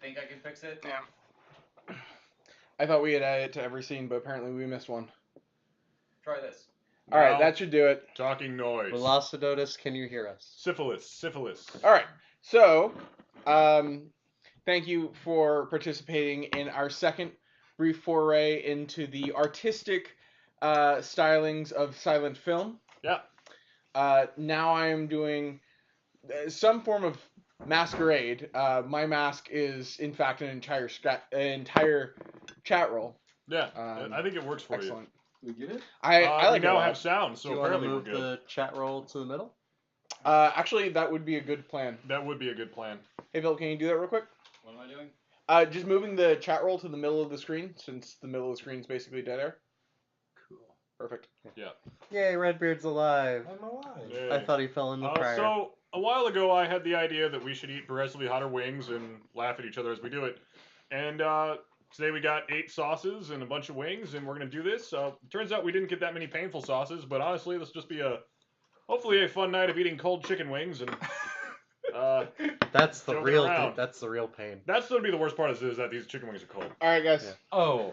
think I can fix it. Yeah. I thought we had added it to every scene, but apparently we missed one. Try this. All right, that should do it. Talking noise. Velocidotus, can you hear us? Syphilis. All right, so thank you for participating in our second brief foray into the artistic stylings of silent film. Yeah. Now I am doing some form of masquerade. My mask is, in fact, an entire chat roll. Yeah, I think it works for Excellent. We get it? I like we now it have sound, so Do you want to apparently move we're good. the chat roll to the middle? Actually, that would be a good plan. That would be a good plan. Hey, Phil, can you do that real quick? What am I doing? Just moving the chat roll to the middle of the screen, since the middle of the screen is basically dead air. Cool. Perfect. Yeah. Yay, Redbeard's alive. I'm alive. Yay. I thought he fell in the fire. So, a while ago, I had the idea that we should eat progressively hotter wings and laugh at each other as we do it. And today we got 8 sauces and a bunch of wings, and we're going to do this. Turns out we didn't get that many painful sauces, but honestly, this will just be hopefully a fun night of eating cold chicken wings. And that's the joking real around. that's the real pain. That's going to be the worst part is that these chicken wings are cold. All right, guys. Yeah. Oh,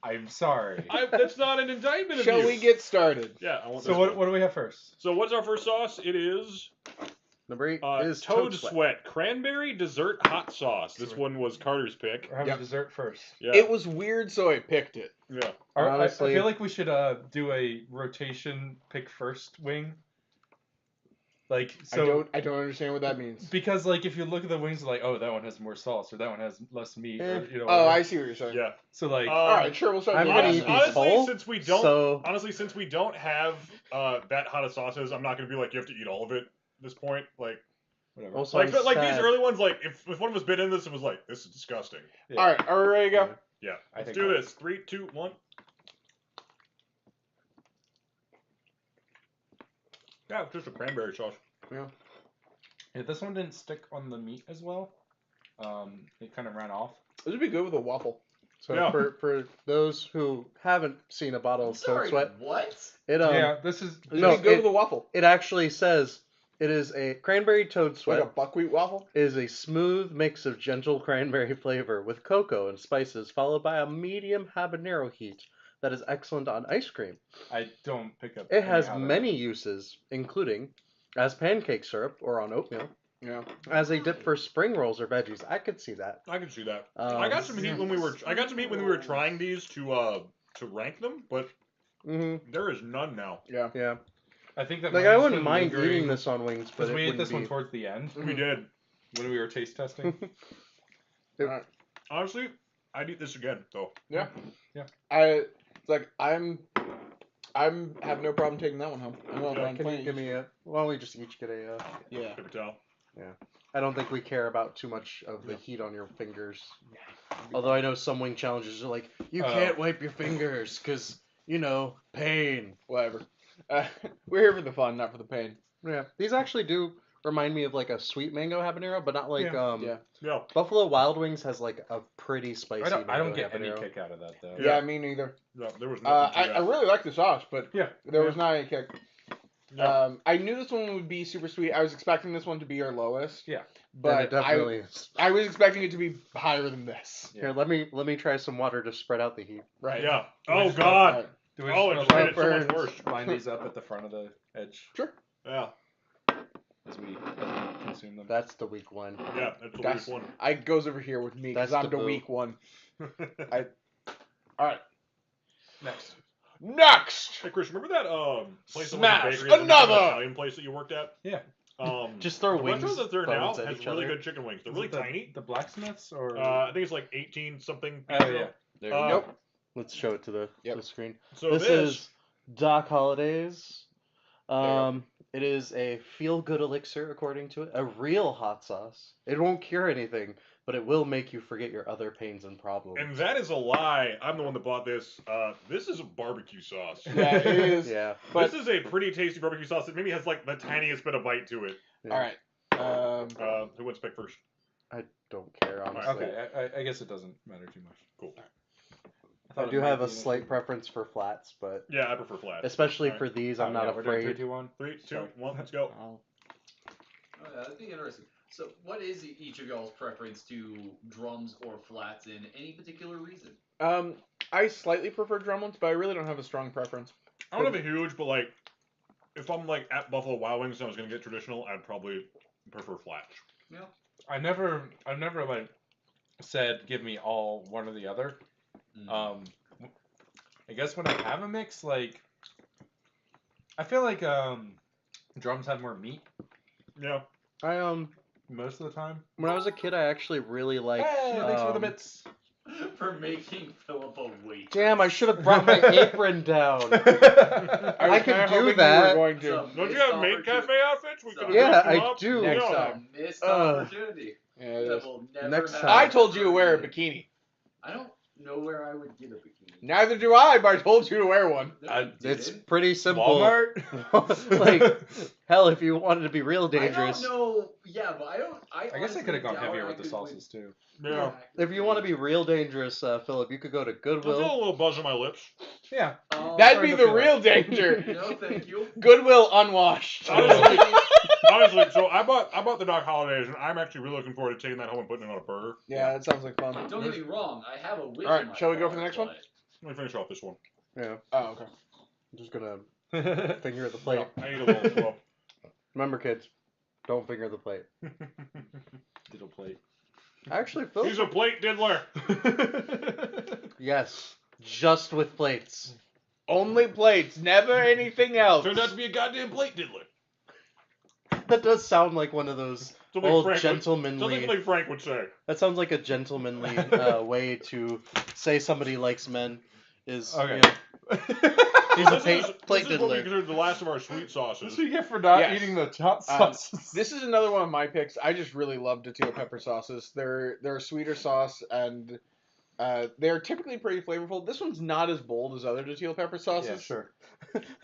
I'm sorry. That's not an indictment of Shall you. we get started? Yeah, I want So this what one. do we have first? So what's our first sauce? It is Number 8 is Toad Sweat Cranberry Dessert Hot Sauce. This one was Carter's pick. We're having Yep. dessert first. Yeah. It was weird, so I picked it. Yeah. Honestly- I feel like we should do a rotation pick first wing. Like so. I don't understand what that means. Because like if you look at the wings, like oh that one has more sauce or that one has less meat. Or, Oh, whatever. I see what you're saying. Yeah. So like All right, sure, we'll start. I'm doing gonna that. eat these honestly, whole, since we don't, so- since we don't have that hot of sauces, I'm not gonna be like you have to eat all of it at this point. Like, whatever. Also, like, I'm like these sad. early ones, like if one of us bit in this, it was like this is disgusting. Yeah. All right, are we ready to go? Yeah. I Let's think do I- this. 3, 2, 1. Yeah, it's just a cranberry sauce. Yeah. Yeah, this one didn't stick on the meat as well. It kind of ran off. This would be good with a waffle. So Yeah. for those who haven't seen a bottle of Toad Sweat, What? it Yeah, this is. This No, would be good it- with a waffle. it actually says it is a cranberry Toad Like Sweat. a buckwheat waffle. Is a smooth mix of gentle cranberry flavor with cocoa and spices, followed by a medium habanero heat that is excellent on ice cream. I don't pick up. It has any out of many uses, including as pancake syrup or on oatmeal, Yeah. as a dip for spring rolls or veggies. I could see that. I can see that. Um, I got some heat when we were. I got some heat when we were trying these to rank them, but there is none now. Yeah. Yeah. I think that Like mine's I wouldn't been mind lingering- eating this on wings, but Because it we ate wouldn't this be... one towards the end We did. when we were taste testing. Honestly, I'd eat this again though. Yeah. Yeah. I'm have no problem taking that one home. I don't mind Can you playing. give me a... Why don't we just each get a... Yeah. Paper towel. I don't think we care about too much of the heat on your fingers. Although I know some wing challenges are like, you can't wipe your fingers because, pain. Whatever. We're here for the fun, not for the pain. Yeah. These actually do remind me of like a sweet mango habanero, but not like... Yeah. Yeah. Buffalo Wild Wings has like a pretty spicy I don't mango get any habanero. kick out of that though. Yeah, me neither. Yeah. There was nothing to I that. really like the sauce, but Yeah. there was not any kick. Yeah. I knew this one would be super sweet. I was expecting this one to be our lowest. Yeah. And But it definitely is. I was expecting it to be higher than this. Yeah. Here, let me try some water to spread out the heat. Right. Yeah. We Oh just- God. Do we Oh, just it wanna made it so much worse. line these up at the front of the edge Sure. Yeah. as we consume them? That's the weak one. Yeah. That's the That's- weak I goes over here with me because That's I'm the the boo. weak one. one. All right. Next. Next. Hey Chris, remember that place Smash that was a bakery, that another! Italian place that you worked at? Yeah. Just throw the wings restaurant that's there now bones at has each really other. good chicken wings. They're Is really it the, tiny. The blacksmiths or I think it's like 18 something. Oh yeah. There Uh, we go. Nope. Let's show it to the Yep. screen. So This is Doc Holliday's. It is a feel-good elixir, according to it. A real hot sauce. It won't cure anything, but it will make you forget your other pains and problems. and that is a lie. I'm the one that bought this. This is a barbecue sauce. Yeah, it is. Yeah. But This is a pretty tasty barbecue sauce that maybe has like the tiniest bit of bite to it. Yeah. all right. Who wants to pick first? I don't care, honestly. Okay. I guess it doesn't matter too much. Cool. I thought do it might have be a an slight issue. preference for flats, but Yeah, I prefer flat. especially All for right. these, I'm not We're doing afraid. 3, 2, 1. 3, 2, Sorry. 1, let's go. I'll- Oh, yeah, that'd be interesting. So, what is each of y'all's preference to drums or flats in any particular reason? I slightly prefer drum ones, but I really don't have a strong preference. I don't have a huge, but like, if I'm like at Buffalo Wild Wings and I was gonna get traditional, I'd probably prefer flats. Yeah. I've never like said give me all one or the other. Mm. I guess when I have a mix, like I feel like drums have more meat Yeah. I most of the time. when I was a kid, I actually really liked. Hey, thanks for the bits. For making Philip a waitress. Damn, I should have brought my apron down. I I was can kinda do hoping that. You were going It's to. a Don't you missed have maid opportunity. cafe outfits? We So- could have Yeah, dressed them I up. do. Next Yeah. time. A missed Ugh. opportunity. Yeah, it That is. will never Next happen. time. I told you to wear a again. bikini. I don't know where I would get a bikini. Neither do I, but I told you to wear one. No, you It's didn't. pretty simple. Walmart. Like, hell, if you wanted to be real dangerous. I don't know. Yeah, but I don't. I guess I could have gone heavier with the sauces too. Yeah. If you want to be real dangerous, Philip, you could go to I feel a Goodwill. little buzz on my lips. Yeah. That'd be Starting to the feel real danger. No, thank you. Goodwill unwashed. Honestly, so I bought the Doc Holidays, and I'm actually really looking forward to taking that home and putting it on a burger. Yeah, that sounds like fun. Don't get me wrong. I have a whip. All right, in my shall we go car, for the next one? but- Let me finish off this one. Yeah, Oh, okay. I'm just gonna finger the plate. Well, I need a little. Well, Remember, kids, don't finger the plate. Diddle plate. Actually, he's Philip. a plate diddler. Yes, just with plates. Only plates, never anything else. Turned out to be a goddamn plate diddler. That does sound like one of those Something old Frank gentlemanly. Something like Frank would say. That sounds like a gentlemanly way to say somebody likes men. Is Okay. you know, he's a This plate is what we diddler. consider the last of our sweet sauces. That's what you get for not Yes. eating the hot sauces. This is another one of my picks. I just really love Datil pepper sauces. They're a sweeter sauce, and they're typically pretty flavorful. This one's not as bold as other Datil pepper sauces. Yeah, sure.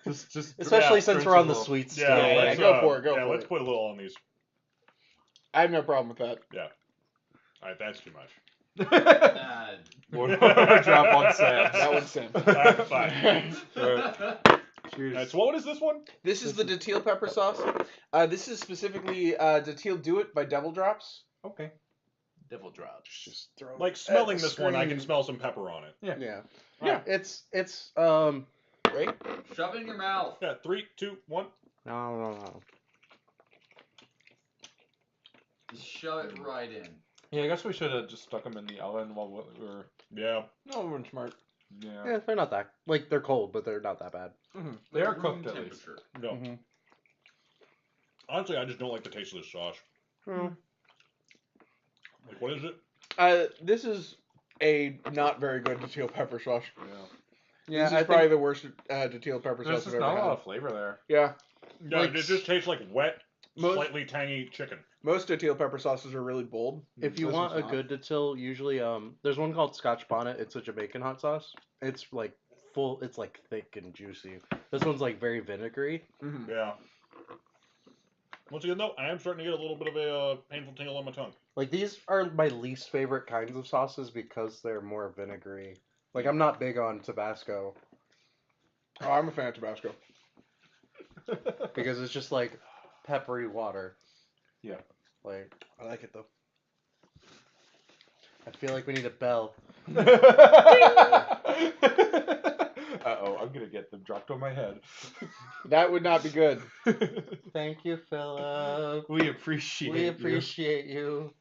just Especially since drench we're a on the little. sweet Yeah, stuff. yeah, let's, go for it, go yeah, for let's it. put a little on these. I have no problem with that. All right, that's too much. One drop on Sam. That one's Sam. Fine. Cheers. All right, so what is this one? This is the Datil pepper sauce. This is specifically Datil Do It by Devil Drops. Okay. Devil drops. Just throw Like smelling the this one, I can screen. smell some pepper on it. Yeah. Yeah, it's Right? Shove it in your mouth. Yeah, 3, 2, 1. no. Just shove it right in. Yeah, I guess we should have just stuck them in the oven while we were. Yeah. No one's smart. Yeah. Yeah, they're not that they're cold, but they're not that bad. They are Room cooked at least. temperature. No. Mm-hmm. Honestly, I just don't like the taste of this sauce. Like, what is it? This is a not very good Datil pepper sauce. Yeah. This is probably the worst Datil pepper There's sauce just I've not ever a lot had. of flavor there. Yeah. Yeah, Like it just tastes like wet, Most- slightly tangy chicken. Most Datil pepper sauces are really bold. If you This want a one's not. good datil, usually there's one called Scotch Bonnet. It's a Jamaican hot sauce. It's like full. It's like thick and juicy. This one's like very vinegary. Mm-hmm. Yeah. Once again, though, I am starting to get a little bit of a painful tingle on my tongue. Like these are my least favorite kinds of sauces because they're more vinegary. Like I'm not big on Tabasco Oh, I'm a fan of Tabasco. because it's just like peppery water. Yeah. Like I like it though. I feel like we need a bell. Uh-oh, I'm gonna get them dropped on my head. That would not be good. Thank you, Philip. We appreciate We appreciate you.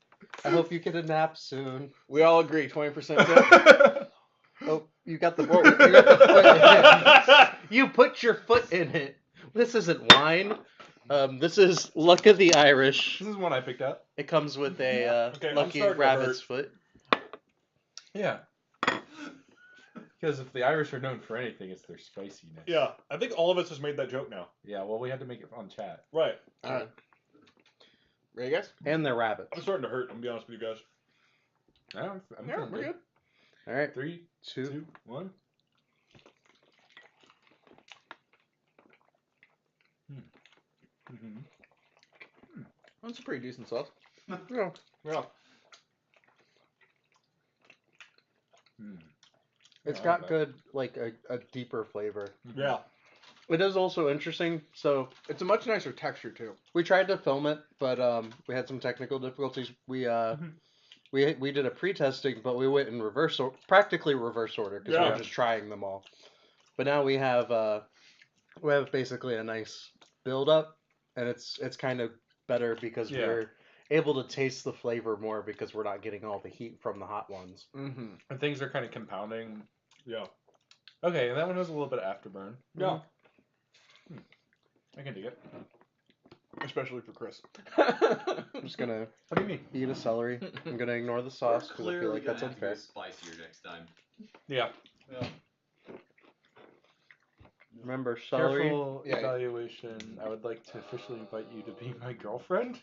I hope you get a nap soon. We all agree, 20% tip. Oh, you got the you got the foot in it. You put your foot in it. This isn't wine. This is Luck of the Irish. This is one I picked up. It comes with a Okay, I'm lucky starting to rabbit's hurt. foot. Yeah. Because if the Irish are known for anything, it's their spiciness. Yeah, I think all of us has made that joke now. Yeah, well, we had to make it on chat. Right. Alright. Ready, guys? And they're rabbits. I'm starting to hurt, I'm gonna be honest with you guys. I'm Yeah, feeling we're good. All right. 3, 2, 1. Mm-hmm. That's a pretty decent sauce. Yeah. Yeah. It's Yeah, I got like good, like a deeper flavor. Yeah. It is also interesting. So It's a much nicer texture too. we tried to film it, but we had some technical difficulties. We did a pre-testing, but we went in practically reverse order because we Yeah. were just trying them all. But now we have basically a nice build up, and it's kind of better because Yeah. we're able to taste the flavor more because we're not getting all the heat from the hot ones. Mm-hmm. And things are kind of compounding. Yeah. Okay, and that one has a little bit of afterburn. Yeah. I can dig it. Especially for Chris. I'm just gonna What do you mean? eat a celery. I'm gonna ignore the sauce because I feel Clearly like that's gonna have to unfair. go spicier next time. Yeah. Yeah. Remember celery. Careful Yeah. evaluation. I would like to officially invite you to be my girlfriend.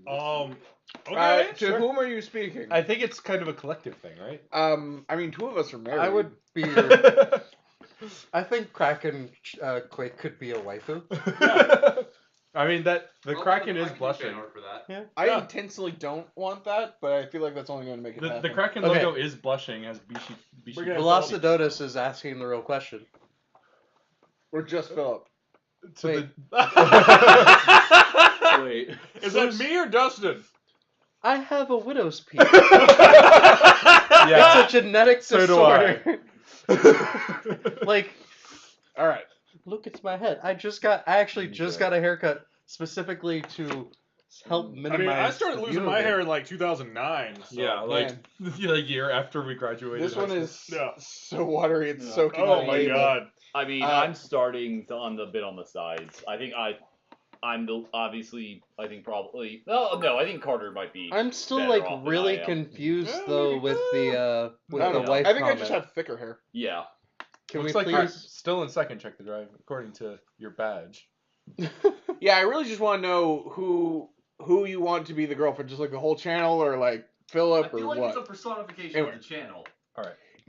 Okay. To whom are you speaking? I think it's kind of a collective thing, right? I mean, two of us are married. I would be. I think KrakenQuake could be a waifu. I mean that the I'll Kraken put is the blushing. fan art for that. I Yeah. intensely don't want that, but I feel like that's only going to make it The happen. Kraken Okay. logo is blushing as Bishi. Bring it in. Velocidotus is asking the real question. Or just Philip. To Wait. Is that me or Dustin? I have a widow's peak. Yeah. It's a genetic So do disorder. Like, All right. look, it's my head. I actually just got a haircut specifically to help I minimize. mean, I started the losing my hair in like 2009. So. Yeah, like Man. the year after we graduated. This one high is Yeah. so watery, it's Yeah. soaking Oh the my label. god. I mean, I'm starting to on the bit on the sides. I think I'm the obviously. I think probably. No, I think Carter might be. I'm still better like off than really I am. confused Yeah, though maybe. with the I don't know. wife I think I comment. just have thicker hair. Yeah. Can Looks we like you're please? still in second check the drive according to your badge. Yeah, I really just want to know who you want to be the girlfriend, just like the whole channel, or like I Philip, or feel like what? it's a personification Anyway. of the channel.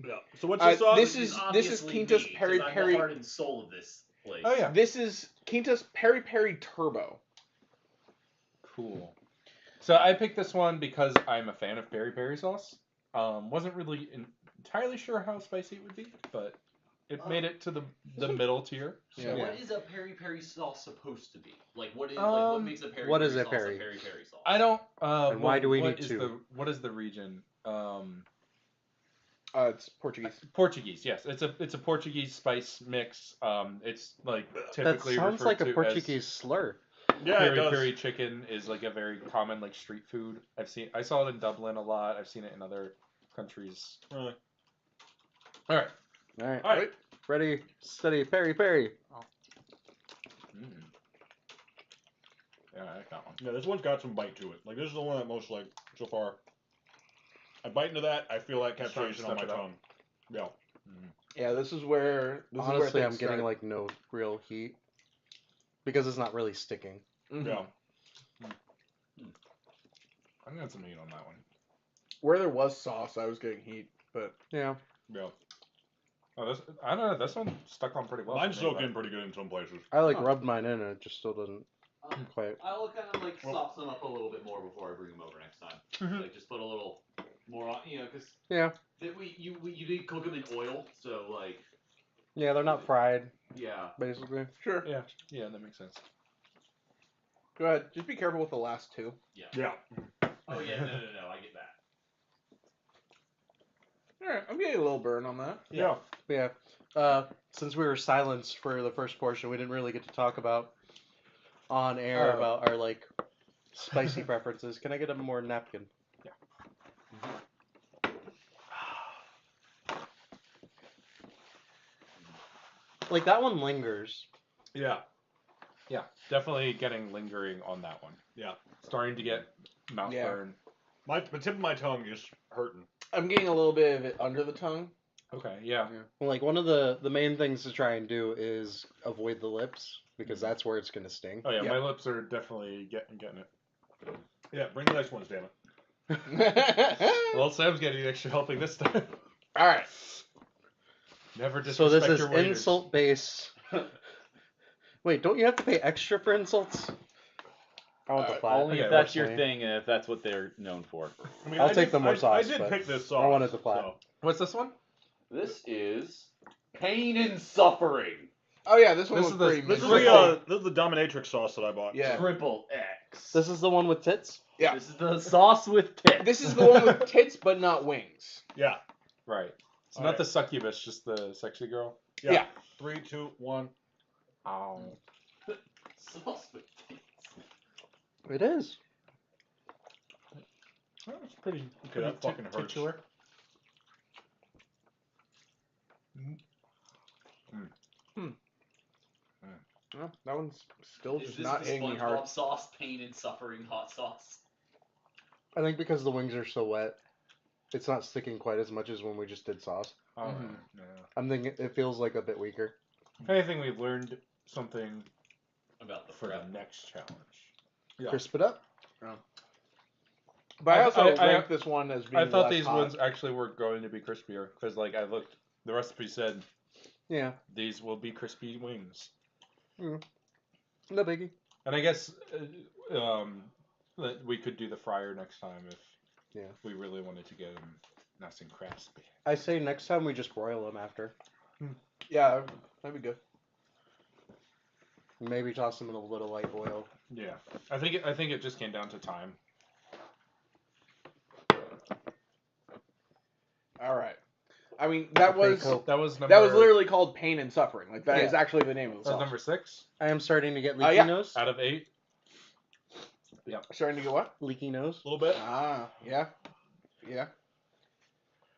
Yeah. So what's your sauce? this Which is obviously Quintus me, 'cause Peri I'm Peri- the heart and soul of this place. Oh yeah. This is Quintus Peri Peri Turbo. Cool. So I picked this one because I'm a fan of peri peri sauce. Wasn't really entirely sure how spicy it would be, but it made it to the middle tier. So Yeah. what is a peri peri sauce supposed to be? Like what is what makes a peri what peri is a sauce peri? a peri peri sauce? I don't. And why do we what need is to? What is the region? It's Portuguese. Portuguese. Yes, it's a Portuguese spice mix. It's like That typically sounds referred like to a Portuguese slur. Yeah, it Peri does. peri chicken is like a very common like street food. I saw it in Dublin a lot. I've seen it in other countries. Really? All right. All right. All right. Ready, steady, Perry, Perry. Mm. Yeah, I like that one. Yeah, this one's got some bite to it. Like this is the one that most like so far. I bite into that. I feel that Just trying to capsaicin on my step it up. tongue. Yeah. Yeah, this is where. Honestly, I'm things getting start. like no real heat because it's not really sticking. Mhm. Yeah. I'm gonna some meat on that one. Where there was sauce, I was getting heat, but Yeah. Yeah. Oh, I don't know. This one stuck on pretty well. Mine's for me, soaked but- in pretty good in some places. I like Huh. rubbed mine in and it just still doesn't quite. I'll kind of like Well- sauce them up a little bit more before I bring them over next time. Mhm. Like just put a little more on, because Yeah. you did cook them in oil, so like Yeah, they're not fried, yeah. basically. sure. Yeah, that makes sense. Go ahead. Just be careful with the last two. Yeah. Oh yeah, no, I get that. All right, I'm getting a little burn on that. Yeah. But yeah. Since we were silenced for the first portion, we didn't really get to talk about on air Oh. about our like spicy preferences. Can I get a more napkin? Yeah. Like that one lingers. Yeah. Yeah, definitely getting lingering on that one. Yeah. Starting to get mouth Yeah. burn. The tip of my tongue is hurting. I'm getting a little bit of it under the tongue. Okay, yeah. Well, like one of the main things to try and do is avoid the lips because that's where it's gonna sting. Oh yeah, Yeah. my lips are definitely getting it. Yeah, bring the next ones, damn it. Well, Sam's getting extra helping this time. All right. Never So disrespect this is your waiters. insult based. Wait, don't you have to pay extra for insults? I want the flat. Only Okay, if that's your personally. thing and if that's what they're known for. I mean, I'll I take did- the more sauce, I did but pick this sauce. I wanted the flat. so- What's this one? This is pain and suffering. Oh yeah, this one This was is the- pretty. This is mint. the dominatrix sauce that I bought. Yeah. Triple X. This is the one with tits? Yeah. This is the sauce with tits. This is the one with tits, but not wings. Yeah. Right. It's All not right. the succubus, just the sexy girl. Yeah. 3, 2, 1. Oh. Sauce with tits. It is. It's pretty. Okay, that fucking hurts. titular. Well, that one's still Is just this not the hitting me SpongeBob hard. sauce, pain and suffering hot sauce? I think because the wings are so wet, it's not sticking quite as much as when we just did sauce. Oh, Mhm. yeah. I'm thinking it feels like a bit weaker. If anything, we've learned something About the for prep. the next challenge. Yeah. Crisp it up. But I also I- rank this one as being I thought less these hot. ones actually were going to be crispier because, like, I looked. The recipe said Yeah. these will be crispy wings, No biggie. and I guess that we could do the fryer next time if we really wanted to get them nice and crispy. I say next time we just broil them after. Yeah, that'd be good. Maybe toss them in a little light oil. Yeah, I think it just came down to time. All right. I mean, that was Coke. That was number. that was literally called pain and suffering. Like that is Yeah. actually the name of the That was sauce. number 6 I am starting to get leaky yeah. nose. out of 8. Starting to get what? Leaky nose. A little bit. Ah, yeah, yeah.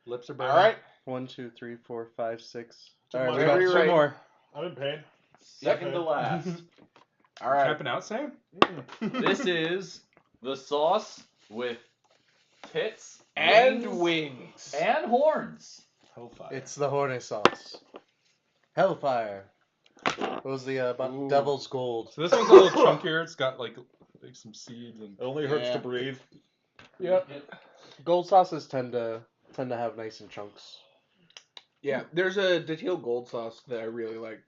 Lips are burning. All right. 1, 2, 3, 4, 5, 6. Too All right, much. we got Whenever you're 2 ready. more. I'm in pain. Second to last. All right. Camping out, Sam? This is the sauce with tits And wings. and horns. Hellfire. It's the horny sauce. Hellfire. What was the Ooh. Devil's Gold? So this one's a little chunkier. It's got like some seeds and. It only hurts Yeah. to breathe. Yep. Gold sauces tend to have nice in chunks. Yeah, there's a Detil gold sauce that I really like.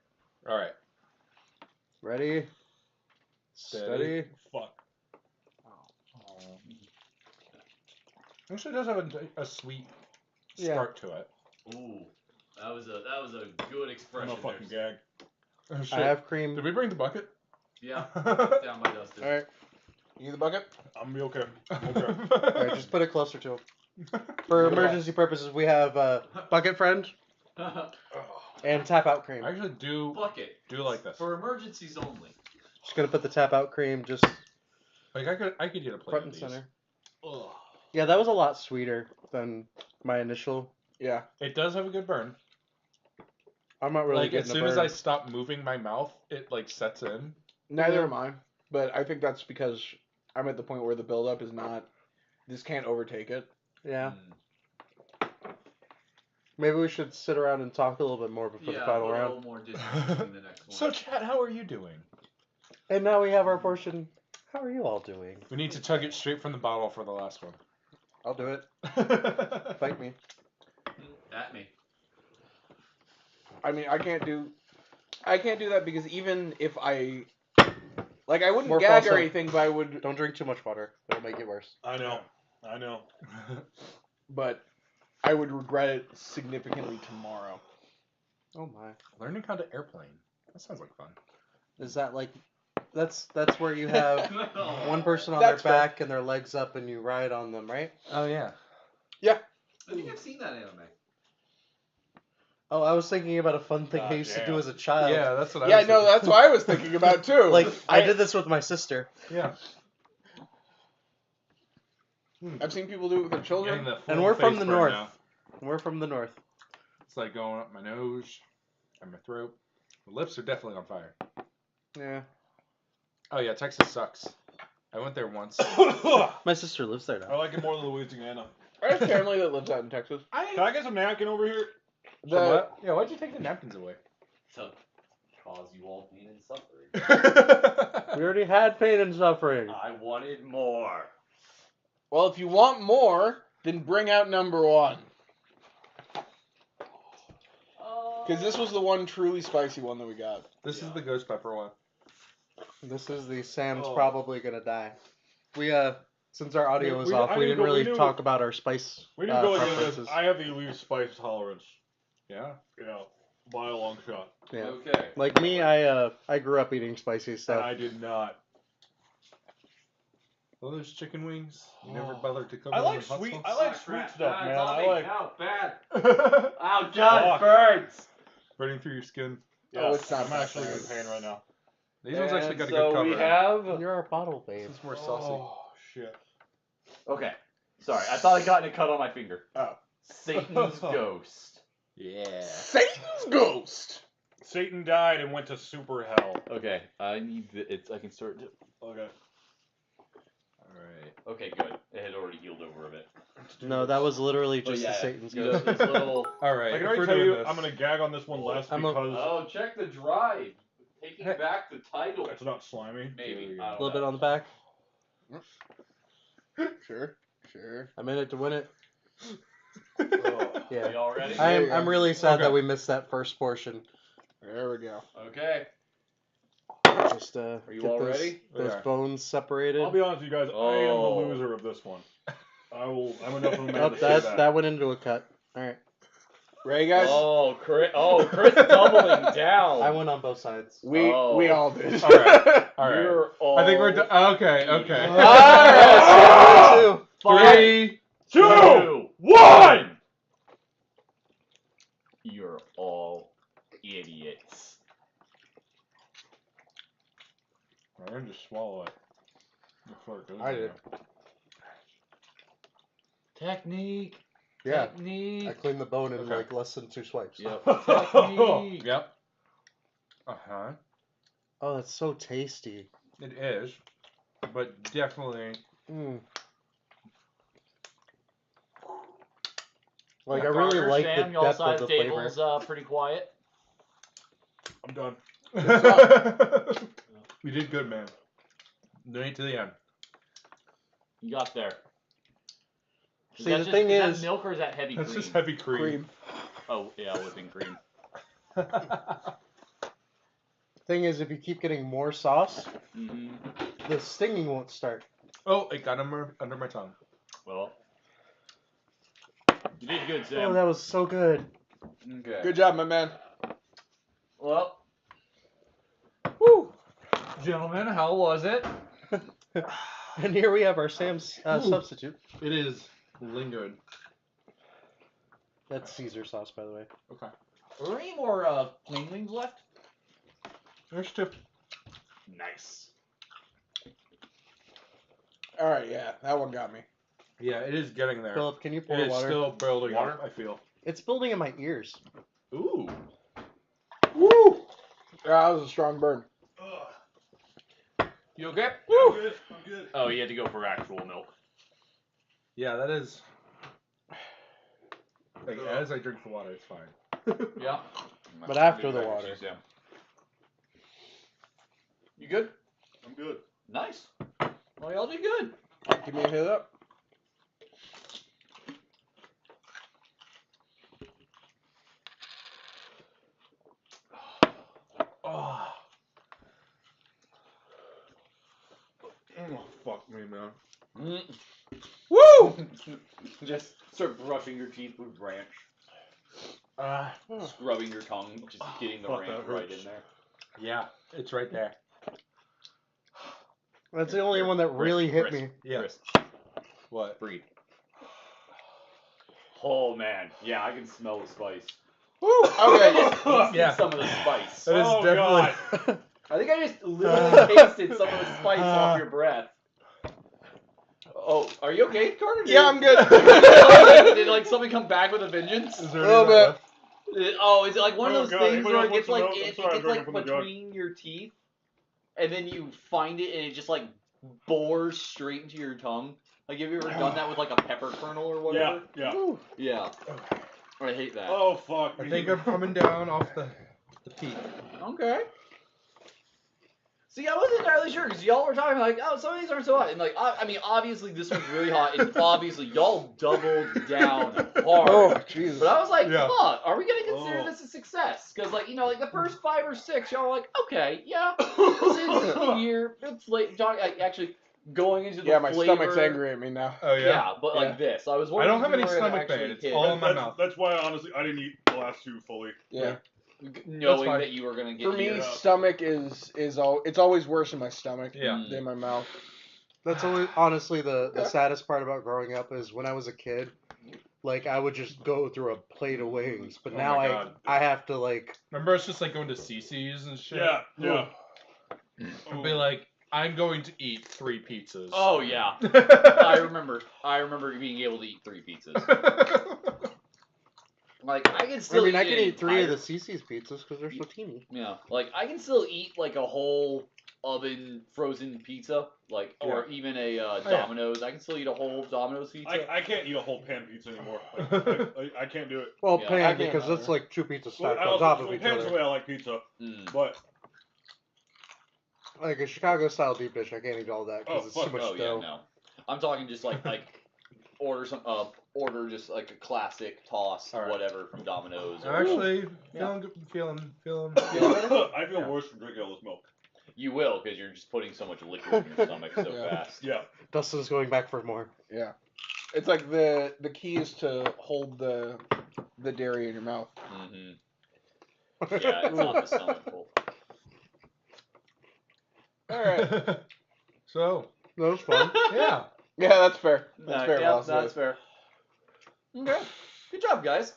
All right. Ready? Steady. Steady. Fuck. Actually, it does have a sweet Yeah. start to it. Ooh, that was a good I'm expression. a fucking there. gag. Oh, shit. I have cream. Did we bring the bucket? Yeah, down by Dustin. All right. You need the bucket? I'm be okay. I'm okay. All right, just put it closer to him. For emergency purposes, we have bucket friend and tap out cream. I actually do Bucket like this. for emergencies only. Just gonna put the tap out cream just Like I could get a plate front of and these. center. Ugh. Yeah, that was a lot sweeter than my initial. Yeah. It does have a good burn. I'm not really Like getting as a soon burn. as I stop moving my mouth, it like sets in. Neither Yeah. am I. But I think that's because I'm at the point where the buildup is not. This can't overtake it. Yeah, Mm. maybe we should sit around and talk a little bit more before the Yeah, final put a round. little more distance between the next one. So Chad, how are you doing? And now we have our portion. How are you all doing? We need to chug it straight from the bottle for the last one. I'll do it. Fight me. At me. I mean, I can't do that because even if I wouldn't More gag falso. or anything, but I would. Don't drink too much water. It'll make it worse. I know. I know. But I would regret it significantly tomorrow. Oh my. Learning how to airplane. That sounds like fun. Is that like that's where you have one person on That's their fair. back and their legs up and you ride on them, right? Oh yeah. I think I've seen that anime. Oh, I was thinking about a fun thing I God used to damn. do as a child. Yeah, that's what I Yeah, was no, thinking. that's what I was thinking about too. Like I did this with my sister. Yeah. I've seen people do it with their children. Getting the And full we're from face the burn north. now. We're from the north. It's like going up my nose and my throat. The lips are definitely on fire. Yeah. Oh yeah, Texas sucks. I went there once. My sister lives there I now. like it more than Louisiana. I have family that lives out in Texas. Can I get some napkin over here? The, Yeah, why'd you take the napkins away? To cause you all pain and suffering. We already had pain and suffering. I wanted more. well, if you want more, then bring out number one. Because this was the one truly spicy one that we got. This is the ghost pepper one. This is the Sam's Oh. probably gonna die. We since our audio was We- off, I we need to didn't go- we really need to- talk about our spice We didn't go into preferences. this. I have the least spice tolerance. Yeah. Yeah, by a long shot. Yeah. Okay. Like me, I grew up eating spicy And stuff. I did not. Well, those chicken wings. You never bothered to cook I them like in hot sweet. sauce? I like Ah, sweet crap. stuff, Ah, man. it's on I me. like. Ow, bad. Yeah, Ow, God, Fuck. it burns. Burning through your skin. it's not I'm that actually bad. in pain right now. These ones actually got a so good cover. we have. You're our bottle babe. This is more saucy. Oh shit. Okay. Sorry, I thought I got a cut on my finger. Oh. Satan's ghost. Yeah. Satan's ghost. Satan died and went to super hell. Okay, I need it's. I can start. Okay. Alright. Okay, good. It had already healed over a bit. No, that was literally But just yeah, the Satan's you know, ghost. this little. Alright. I can if already we're tell doing you, this, I'm gonna gag on this one less because Oh, check the drive. Taking Hey. back the title. it's not slimy. Maybe. There I A don't little bit know. on the back. Sure. I'm in it to win it. Oh, Yeah. you all ready? There you I'm go. really sad Okay. that we missed that first portion. There we go. Okay. Just Are you get all those, ready? those Yeah. bones separated. I'll be honest with you guys. I am Oh. the loser of this one. I'm enough of a man Oh, to say that that went into a cut. All right. Ready, guys? Oh, Chris doubling down. I went on both sides. We Oh. all did. Alright. Alright. You're all. I think we're done. Okay, okay. Alright, Five, 3, 2, 1. You're all idiots. I'm gonna just swallow it before it goes I in did. there. Technique. Yeah. Technique. I cleaned the bone in Okay. like less than 2 swipes. Yep. Technique. Yep. Uh-huh. Oh, that's so tasty. It is. But definitely. Mm. Like I Carter, really like Sam, the y'all depth side of the of flavor. table's pretty quiet. I'm done. You did good, man. Right to the end. You got there. See, the thing is is, that milk or is that heavy That's cream? just heavy cream. Cream. Oh yeah, whipping cream. thing is, if you keep getting more sauce, Mm-hmm. the stinging won't start. Oh, it got under my tongue. Well, you did good, Sam. Oh, that was so good. Okay. Good job, my man. Well, Woo. gentlemen, how was it? And here we have our Sam's substitute. It is lingered. That's Caesar sauce, by the way. Okay. Are there any more plain wings left? There's 2. Nice. All right, yeah, that one got me. Yeah, it is getting there. Philip, can you pour It is water? still building Water? up, I feel. It's building in my ears. Ooh. Woo! Yeah, that was a strong burn. You okay? I'm good. I'm good. Oh, you had to go for actual milk. Yeah, that is. Like, as I drink the water, it's fine. Yeah. But after the Back to water. you, Sam. You good? I'm good. Nice. Well, y'all did good. Give me a hit up. Oh. Oh, fuck me, man. Woo! Just start brushing your teeth with ranch. Oh. Scrubbing your tongue, just getting the fuck, ranch that right hurts. in there. Yeah, it's right there. That's the only one that really hit Chris, me. Yeah. Chris, What? breathe. Oh man, yeah, I can smell the spice. Woo! Okay. Tasted Yeah. some of the spice. That is Oh, definitely. I think I just literally tasted some of the spice off your breath. Oh, are you okay, Carter? Yeah, I'm good. Did like something come back with a vengeance? Is there A little any left? Oh, is it like one of Oh, those God, things anybody where else it gets want like some milk? it I'm sorry, I'm gets like drinking from the jug. between your teeth, and then you find it and it just like bores straight into your tongue? Like, have you ever done that with like a pepper kernel or Yeah, whatever? yeah. Woo. Yeah. I hate that. Oh fuck. I think I'm coming down off the peak. Okay. See, I wasn't entirely sure because y'all were talking like, oh, some of these aren't so hot, and like, I mean, obviously this one's really hot, and obviously y'all doubled down hard. Oh, Jesus. But I was like, Yeah. fuck, are we gonna consider Oh. this a success? Because like, you know, like the first 5 or 6, y'all were like, okay, yeah, this is weird. It's like actually going into the Yeah, my flavor. stomach's angry at me now. Oh, Yeah, yeah? but Yeah. like this, I was I wondering don't have if any we were gonna stomach pain. actually It's hit. all in my mouth. That's why honestly I didn't eat the last 2 fully. Yeah. knowing fine. that you were gonna get For me, here. stomach it's always worse in my stomach Yeah. than my mouth. That's always honestly the saddest part about growing up is when I was a kid, like I would just go through a plate of wings, but Oh now my God. I have to like Remember, it's just like going to CC's and shit. Yeah. And be like, I'm going to eat 3 pizzas. Oh yeah, I remember being able to eat 3 pizzas. Like I can still. I mean, I eat can an eat 3 of the entire- CC's pizzas because they're so teeny. Yeah, like I can still eat like a whole oven frozen pizza, like or even a yeah. Domino's. I can still eat a whole Domino's pizza. I can't eat a whole pan pizza anymore. I can't do it. Well, Yeah. I pan can't because either. that's like 2 pizzas Well, stacked I on also top of well, each pan's the other. way I like pizza, Mm. but Like a Chicago style deep dish, I can't eat all that because Oh, it's too fuck much Oh yeah, dough. no. I'm talking just like order just like a classic toss All right. whatever from Domino's. I'm Or, actually Yeah. feeling. I feel Yeah. worse from drinking all this milk. you will because you're just putting so much liquid in your stomach so Yeah. fast. Yeah. Dustin's going back for more. Yeah, it's like the key is to hold the dairy in your mouth. Hmm Yeah, it's not the stomach full. All right. So, That was fun. yeah. Yeah, that's fair. That's fair. Yeah, Boss. that's fair. Okay, good job, guys.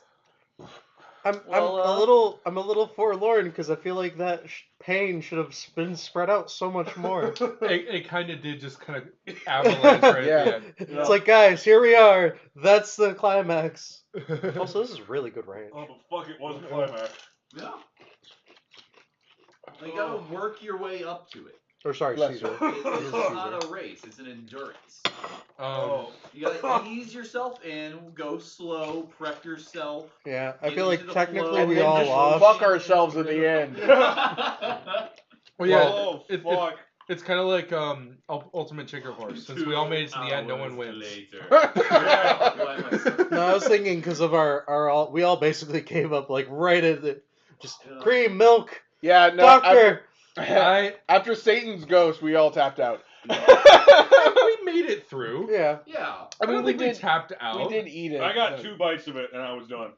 I'm Well, a little forlorn because I feel like that pain should have been spread out so much more. It kind of did just kind of avalanche right Yeah. at the end. It's like, guys, here we are. That's the climax. Also, this is really good ranch. Oh, but fuck, it wasn't climax. Yeah. You gotta work your way up to it. Or sorry, Bless Caesar. you. It's It is not Caesar. a race, it's an endurance. Oh. You gotta ease yourself in, go slow, prep yourself. Yeah, I Get feel like into the technically flow. And we then all just lost. fuck ourselves at the end. Well, yeah, Oh, it- fuck. it's kind of like Ultimate Chicken Horse. Since we all made it to the end, no one wins. No, I was thinking because of our we all basically gave up like right at the just cream milk Yeah, no. doctor. After Satan's ghost, we all tapped out. We made it through. Yeah. Yeah. I I mean, don't we think we did. tapped out. We did eat it. I got but- 2 bites of it and I was done.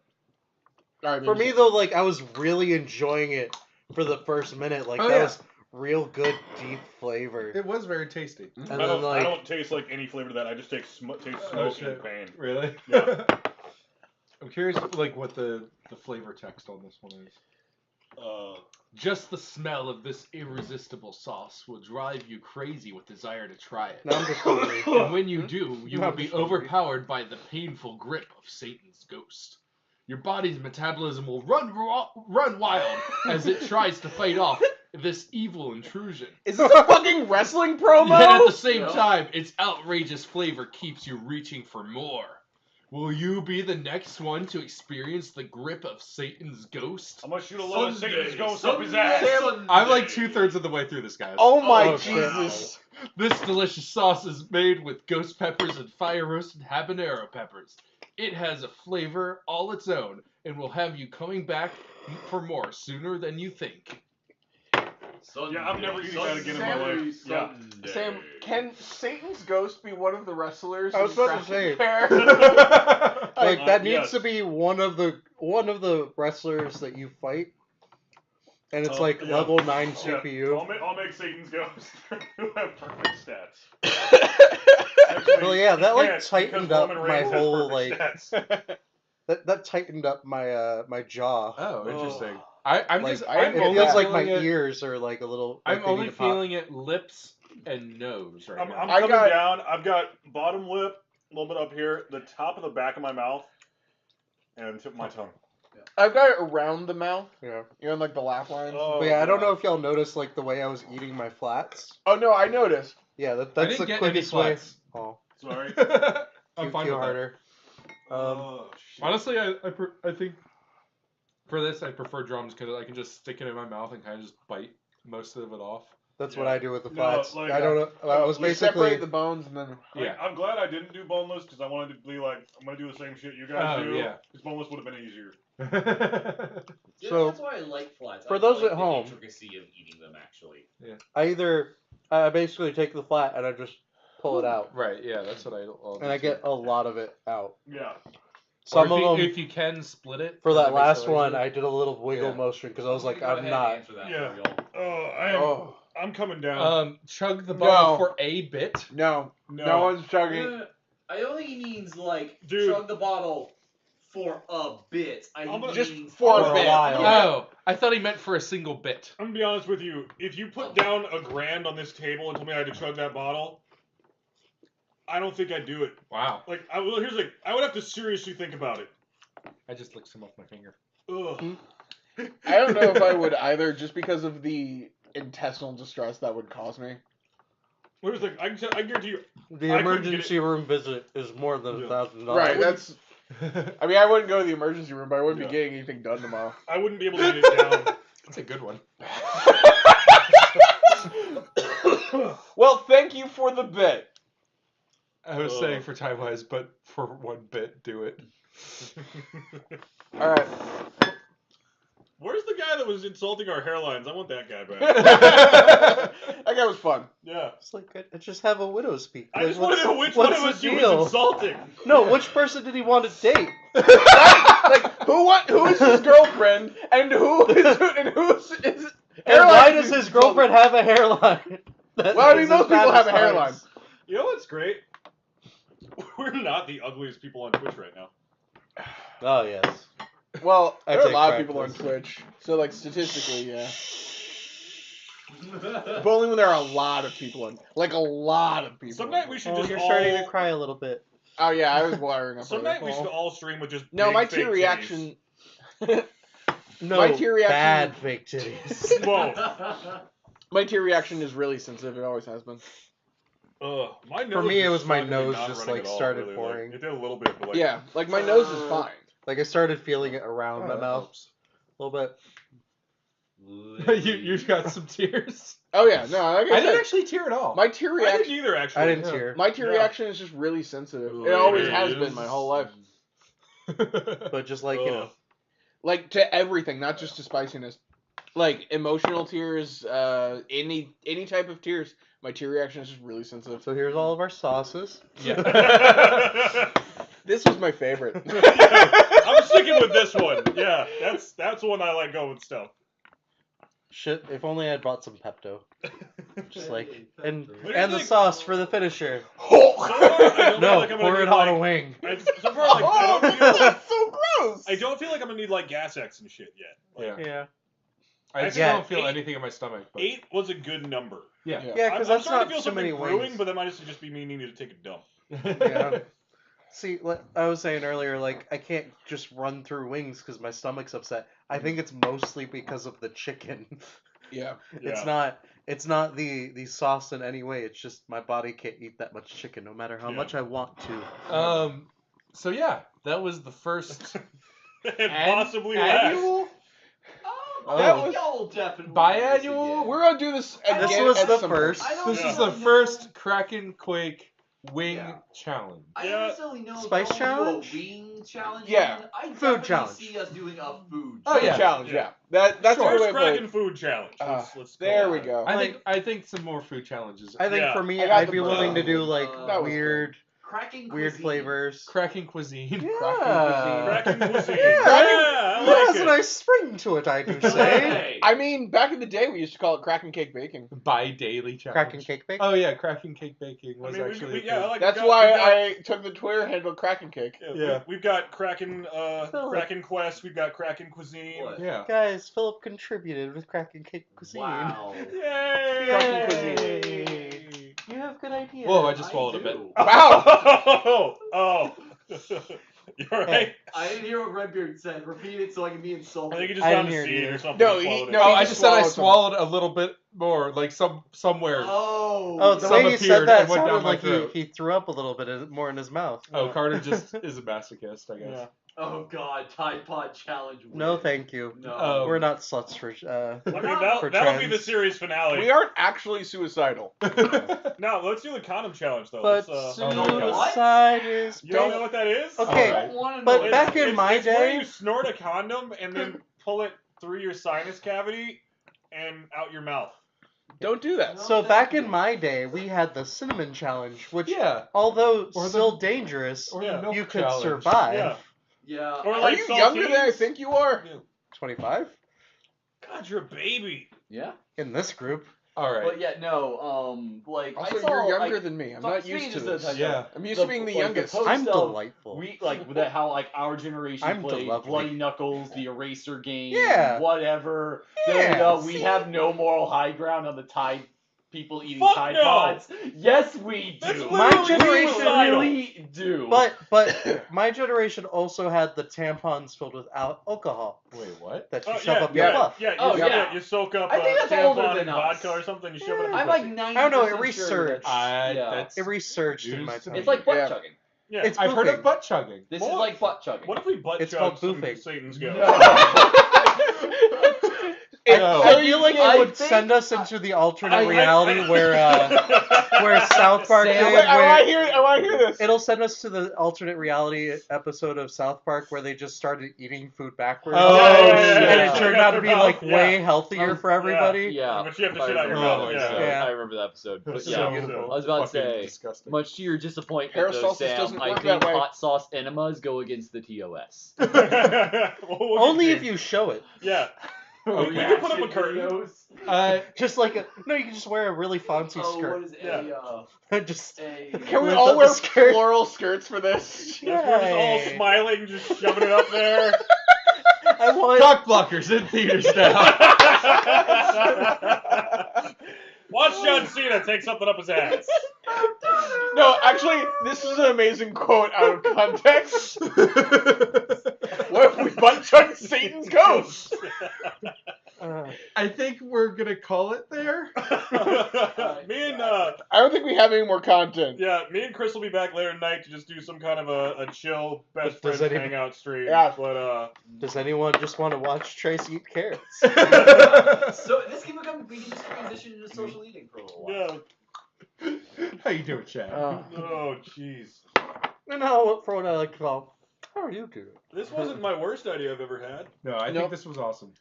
All right, For maybe me so. though, like I was really enjoying it for the first minute. Like Oh, that yeah. was real good deep flavor. It was very tasty. And I then don't, like I don't taste like any flavor to that. I just taste smoke shit. and pain. Really? Yeah. I'm curious, like, what the flavor text on this one is. Just the smell of this irresistible sauce will drive you crazy with desire to try it. no, I'm just hungry. And when you do, you No, will I'm be just hungry. overpowered by the painful grip of Satan's ghost. Your body's metabolism will run wild as it tries to fight off this evil intrusion. Is this a fucking wrestling promo? Yet at the same Yeah. time, its outrageous flavor keeps you reaching for more. Will you be the next one to experience the grip of Satan's ghost? I'm gonna shoot a load of Sunday, Satan's ghost up his Sunday, ass. Sunday. I'm like 2/3 of the way through this, guys. Oh my Oh, Jesus! This delicious sauce is made with ghost peppers and fire roasted habanero peppers. It has a flavor all its own and will have you coming back for more sooner than you think. Sunday, Yeah, I'm never eating that again in my Sunday, life. Yeah. Sunday. Sam, can Satan's ghost be one of the wrestlers? I was in about to say. KrakenQuake? Like that needs yes. to be one of the wrestlers that you fight, and it's Oh, like yeah. level 9 Yeah, CPU. I'll make Satan's ghost who have perfect stats. Actually, Well, yeah, that you like can't, tightened because up Roman my Reigns has whole perfect like stats. that tightened up my my jaw. Oh, interesting. I'm Like, just. I I'm didn't it only know feels that. like my feeling it. ears are like a little. Like I'm they only need to pop. feeling it lips and nose right I'm now. coming I got- down. I've got bottom lip, a little bit up here, the top of the back of my mouth, and the tip of my tongue. I've got it around the mouth. Yeah. You know, like the laugh lines. Oh, But yeah, I don't God. know if y'all noticed like the way I was eating my flats. Oh no, I noticed. Yeah, I that's didn't the get any quickest way. flats. Oh, Sorry. I'm cue fine with that. harder. Oh, shit. Honestly, I think for this I prefer drums because I can just stick it in my mouth and kind of just bite most of it off. That's Yeah. what I do with the No, flats. like, I don't know. I was You basically. separate the bones and then. Yeah. I'm glad I didn't do boneless because I wanted to be like, I'm gonna do the same shit you guys Oh, do. yeah. Because boneless would have been easier. Yeah, So, that's why I like flats. for I those like at the home- intricacy of eating them, actually. I basically take the flat and I just pull it out, Right. Yeah. That's what I'll and I do get too. a lot of it out. Yeah. Some or of them, if you can split it. for 'cause that it makes it last one, easier. I did a little wiggle Yeah. motion because I was like, Go ahead I'm and not. answer that Yeah. for y'all. Oh, I'm coming down. Chug the bottle No. for a bit. No. No. No one's chugging. I don't think he means like Dude. chug the bottle for a bit. I think he Just means for a a bit. while. Oh, I thought he meant for a single bit. I'm gonna be honest with you. If you put down $1,000 on this table and told me I had to chug that bottle, I don't think I'd do it. Wow. Like, here's like, I would have to seriously think about it. I just licked some off my finger. Ugh. I don't know if I would either, just because of the intestinal distress that would cause me. Where's like, I guarantee you. The I couldn't emergency room visit is more than Yeah. $1,000. Right, that's... I mean, I wouldn't go to the emergency room, but I wouldn't Yeah. be getting anything done tomorrow. I wouldn't be able to get it down. That's a good one. Well, thank you for the bit. I was saying for time wise, but for one bit, do it. All right. Where's the guy that was insulting our hairlines? I want that guy back. That guy was fun. Yeah. It's like, I just have a widow speak. I Like, just want to know which what's one of the us you deal? was insulting. No, which person did he want to date? Like, who is his girlfriend, and who's his And why does his girlfriend have a hairline? Well, I mean, most people have a hairline. You know what's great? We're not the ugliest people on Twitch right now. Oh, yes. Well, I there are a take lot of people on practice. Twitch, so like statistically, yeah. But only when there are a lot of people on, like a lot of people. Some night we should Oh, just you're all... starting to cry a little bit. Oh yeah, I was wiring up. Some night we should all stream with just No, big my fake tear reaction. No, My tear reaction- bad fake titties. titties. Whoa. My tear reaction is really sensitive. It always has been. My nose For me, is it was my shockingly nose not just, running like, at all, started really. pouring. Like, it did a little bit, but like... Yeah, like my nose is fine. Like, I started feeling it around my that mouth helps. a little bit. you got some tears. Oh yeah, no, like I I didn't said, actually tear at all. my tear I didn't reaction. either, actually. I didn't Yeah. tear. My tear Yeah. reaction is just really sensitive. Ooh, It always it has is. been my whole life. But just like, you know. Like to everything, not just to spiciness. Like emotional tears, any type of tears. My tear reaction is just really sensitive. So here's all of our sauces. Yeah. This was my favorite. I'm sticking with this one. Yeah, that's one I like going with stuff. Shit, if only I'd bought some Pepto. Just like, and What do you the think? sauce for the finisher. So far, I don't feel No, like I'm gonna pour it need, on a like, wing. So far, like, Oh, that's so gross. I don't feel like I'm gonna need like gas X and shit yet. Like, Yeah. Yeah. I still Yeah. don't feel 8 anything in my stomach. But 8 was a good number. yeah. Yeah, because I'm that's starting not to feel too many something brewing, wings. but that might just be me needing to take a dump. Yeah. See, like I was saying earlier, like I can't just run through wings because my stomach's upset. I think it's mostly because of the chicken. Yeah. It's Yeah. not the sauce in any way. It's just my body can't eat that much chicken, no matter how Yeah. much I want to. So yeah, that was the first And possibly last. annual. That was- y'all definitely Biannual? do this again. We're gonna do this again. This was at the some first. point. I don't This Yeah. is the necessarily first KrakenQuake wing Yeah. challenge. I Yeah. don't necessarily know Spice if I wanna challenge? do a wing challenge. Yeah. one. I Food definitely challenge. see us doing a food. Oh, Food yeah. challenge. Yeah. Yeah. That's a First good way to put Kraken it. food challenge. Let's There call we it. go. I think some more food challenges. I think Yeah. for me, I got I'd the be willing to do burger. like That was weird Cracking weird cuisine. flavors. Kraken cuisine. Yeah. Kraken cuisine. Yeah. Yeah, I It like has a it. nice spring to it, I do say. Hey. I mean, back in the day, we used to call it KrakenQuake baking. Bi-daily challenge. Kraken cake bake. Oh yeah, KrakenQuake baking I was mean, actually. yeah, I like That's we got- why we got- I took the Twitter handle KrakenQuake. Yeah. We've got Kraken, Philip. Kraken Quest. We've got Kraken Cuisine. What? Yeah. Guys, Philip contributed with Kraken Cake Cuisine. Wow. Yay! Kraken Cuisine. You have good ideas. Whoa! I just swallowed a bit. do. Wow. Oh. You alright? I didn't hear what Redbeard said. Repeat it so I can be I insulted. think he just I found didn't a hear it seed either. or something. No, and he- swallowed it. no, Oh, he I just just said I swallowed swallowed a little bit more, like somewhere. Oh. the Some way he appeared said that and went down sounded my like throat. he threw up a little bit more in his mouth. Oh, Carter just is a masochist, I guess. Yeah. Oh God, Tide Pod challenge. No, win. thank you. No. Oh. We're not sluts for. I mean, For that'll be the trends. series finale. We aren't actually suicidal. Now, let's do the condom challenge, though. But Let's, oh my God. suicide is. you don't know what that is? Okay, I don't want to know. but what back that in is. my it's where day- you snort a condom and then pull it through your sinus cavity and out your mouth. Don't do that. So back in my day, we had the cinnamon challenge, which, Yeah. although Or the- still dangerous, Or Yeah. the milk you could challenge. survive. Yeah. Yeah. Or Are like you younger than I saltines? think you are? 25 God, you're a baby. Yeah. in this group. All right. But yeah, no. Like Also, I saw. you're younger like, than me. I'm so- not speaking used to just of this. the- Yeah. I'm used to being the youngest. post I'm of delightful. We like that how like our generation I'm played lovely. Bloody Knuckles, the Eraser game, Yeah. whatever. Yeah, We see? have no moral high ground on the Tide people eating Fuck Tide no! Pods. Yes, we do. That's My literally generation we suicidal. really do. But my generation also had the tampons filled with alcohol Wait, what? that you Oh, shove yeah, up your yeah, butt. yeah, Oh, you, yeah. you soak up I think that's older tampon than and us. vodka or something. You shove it up your I'm pussy. like 90% I don't know, it sure resurged. that's- yeah. That's It resurged in News my to time. me. It's like butt Yeah. chugging. Yeah. It's I've heard boofing. of butt chugging. This What? is like butt chugging. What if we butt It's chug called some boofing. Satan's ghost? No. I feel like I it would think- send us into the alternate I- reality where South Park Sam- did, Wait, I where want to hear. I want to hear this. it'll send us to the alternate reality episode of South Park where they just started eating food backwards. Oh, And it shit. turned out to be like Yeah. way healthier for everybody. Yeah. But you have to I shit out your remember mouth. that Yeah. episode. Yeah. I remember that episode. But That's yeah, so beautiful. I was about to fucking say, disgusting. much to your disappointment, though, Paracelsus Sam, doesn't I work think that way. hot sauce enemas go against the TOS. We'll Only see. if you show it. Yeah. Okay. You can put up a curtain. Just like no, you can just wear a really fancy Oh, skirt. what is Yeah. Just a Can we With all the wear skirt. floral skirts for this? We're just all Yay. smiling, just shoving it up there. I want Cock blockers in theaters now. Watch John Cena take something up his ass. No, actually, this is an amazing quote out of context. What if we butt chug Satan's ghost? I think we're gonna call it there. Me and I don't think we have any more content. me and Chris will be back later tonight to just do some kind of a chill best Does friends anyone- hangout stream. Yeah. But Does anyone just want to watch Trace eat carrots? So this can become. We can just transition into social eating for a little while. yeah. How you doing, Chad? Oh jeez. No, for what I like to call. How are you doing? This wasn't my worst idea I've ever had. No, I Nope. think this was awesome.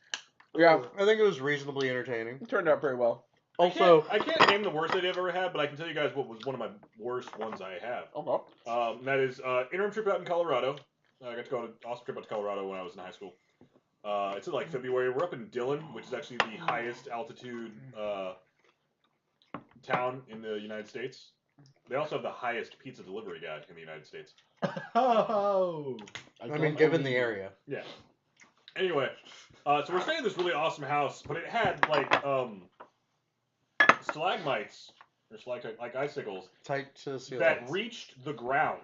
Yeah, I think it was reasonably entertaining. it turned out pretty well. Also, I can't name the worst idea I've ever had, but I can tell you guys what was one of my worst ones I have. Okay. That is interim trip out in Colorado. I got to go on an awesome trip out to Colorado when I was in high school. It's in like February. We're up in Dillon, which is actually the highest altitude town in the United States. They also have the highest pizza delivery guy in the United States. Oh. I mean, given the area. Yeah. Anyway, so we're staying in this really awesome house, but it had like stalagmites or stalactite, like icicles Tight to the ceiling. that reached the ground,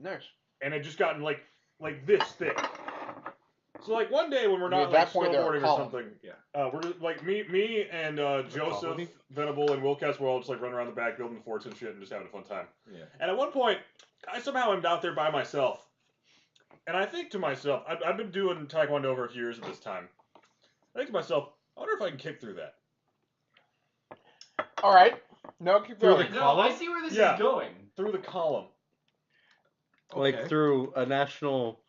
Nice. and it just gotten like this thick. So like one day when we're I mean, not at like that point, they're a snowboarding or column. something, Yeah. we're just, like me and Joseph colony? Venable and Will Cass were all just like running around the back building forts and shit and just having a fun time. Yeah. And at one point, I somehow am out there by myself, and I think to myself, I've been doing Taekwondo for a few years at this time. I think to myself, I wonder if I can kick through that. All right. No, keep Through going. the No, column? I see where this Yeah. is going. Through the column. Like Okay. through a national.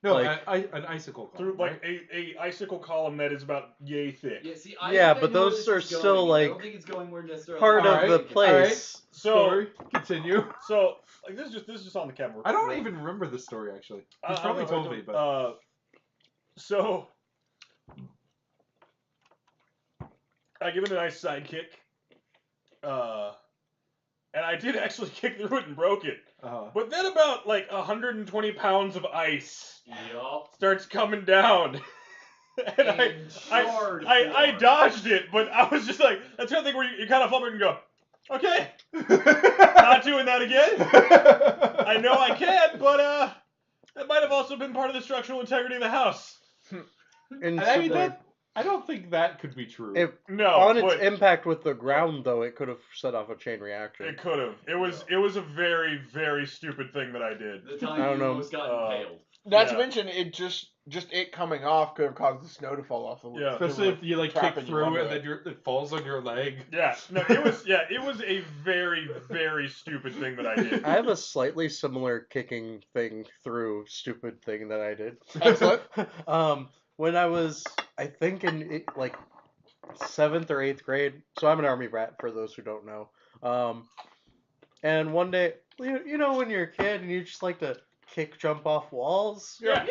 No, like- an icicle. Column, Through like right? a icicle column that is about yay thick. Yeah, see, Yeah, think I but know where those this are is still, going. I like, don't think it's going where necessarily. Part of Alright, the place. So Story. Continue. so like this is just on the camera. I don't even remember the story actually. He's probably told me, but So I give it a nice side kick. And I did actually kick through it and broke it. But then about like 120 pounds of ice Yup. starts coming down. And I dodged it, but I was just like, that's the kind of thing where you kind of flummer and go, okay, not doing that again. I know I can, but that might have also been part of the structural integrity of the house. And I mean, so, I don't think that could be true. If No, on its but impact with the ground, though, it could have set off a chain reaction. it could have. It was a very, very stupid thing that I did. The time I don't you know. almost got impaled. Not to Yeah. mention, it just it coming off could have caused the snow to fall off the Yeah. Especially if you like kick trapping you through under and it. then it falls on your leg. Yeah, no, it was a very, very stupid thing that I did. I have a slightly similar kicking thing through stupid thing that I did. Excellent. When I was, I think in like 7th or 8th grade. So I'm an army brat for those who don't know. And one day, you know when you're a kid and you just like to kick jump off walls. Yeah.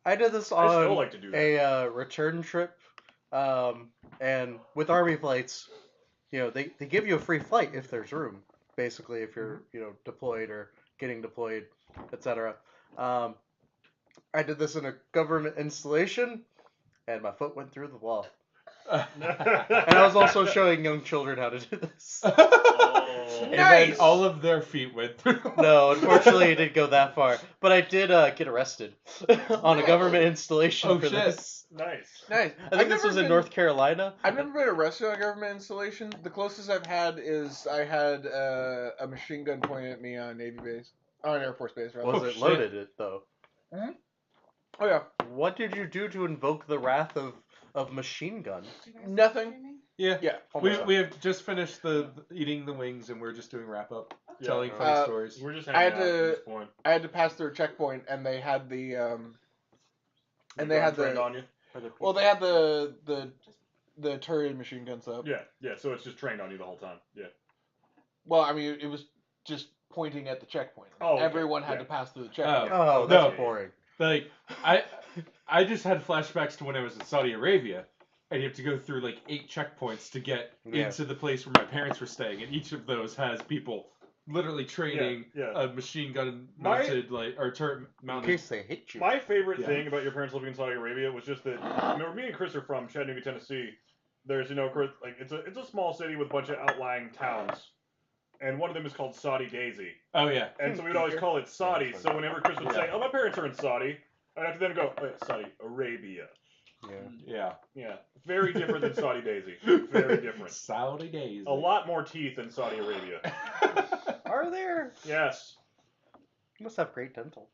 I did this I still on like to do that. a return trip, and with army flights, they give you a free flight if there's room. Basically, if you're deployed or getting deployed, etc. I did this in a government installation, and my foot went through the wall. And I was also showing young children how to do this. And then all of their feet went through. No, unfortunately, it didn't go that far. But I did get arrested on a government installation for this. Nice. Nice. I think this was in North Carolina. I've never been arrested on a government installation. The closest I've had is I had a machine gun pointed at me on a Navy base, on an Air Force base, rather. Was it loaded, though? Oh yeah. What did you do to invoke the wrath of machine gun? Nothing. Yeah. Yeah. We have just finished eating the wings, and we're just doing wrap up, telling funny stories. We're just I hanging had out at to- this point. I had to pass through a checkpoint, and they had the Trained on you. well, they had the turret machine gun set up. Yeah. So it's just trained on you the whole time. Yeah. Well, I mean, it was just pointing at the checkpoint. Oh, okay. Everyone had Yeah. to pass through the checkpoint. Oh, No. that's boring. Like I just had flashbacks to when I was in Saudi Arabia, and you have to go through like 8 checkpoints to get into the place where my parents were staying, and each of those has people literally training a machine gun mounted or turret In mounted. case they hit you. My favorite Yeah. thing about your parents living in Saudi Arabia was just that, where me and Chris are from, Chattanooga, Tennessee. There's, like it's a small city with a bunch of outlying towns, and one of them is called Saudi Daisy. Oh yeah. And so we'd always call it Saudi. So whenever Chris would say, "Oh, my parents are in Saudi," I'd have to then go, "Oh, yeah, Saudi Arabia." Yeah. Yeah, very different than Saudi Daisy. Very different. Saudi days. A lot more teeth in Saudi Arabia. Are there? Yes. You must have great dental.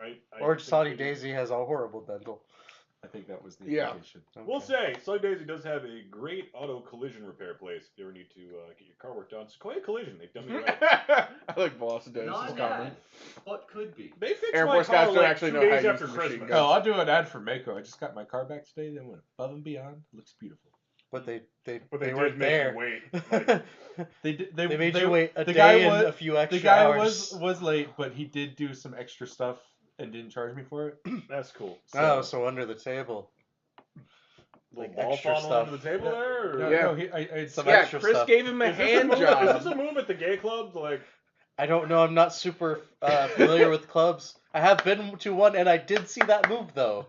I Or think Saudi they do. Daisy has a horrible dental. I think that was the Yeah. implication. We'll Okay. say, Saudi Daisy does have a great auto collision repair place if you ever need to get your car worked on. Sequoia Collision, they've done me right. I like Velocities. Not It's common. bad, but could be. They fixed Air my Force car guys don't like actually 2 know how days to use after the machine Christmas. gun. Oh, I'll do an ad for Mako. I just got my car back today. They went above and beyond. It looks beautiful. But they But they weren't did make there. you wait. Like, They They made you wait a the day guy and was- a few extra The guy hours. was late, but he did do some extra stuff and didn't charge me for it. that's cool. Oh, so under the table. Little Like ball extra funnel stuff. under the table there? Or? No, Yeah. no, I Some Yeah, extra Chris stuff. gave him a Is this hand move, job. Is this a move at the gay club? Like, I don't know. I'm not super familiar with clubs. I have been to one, and I did see that move though.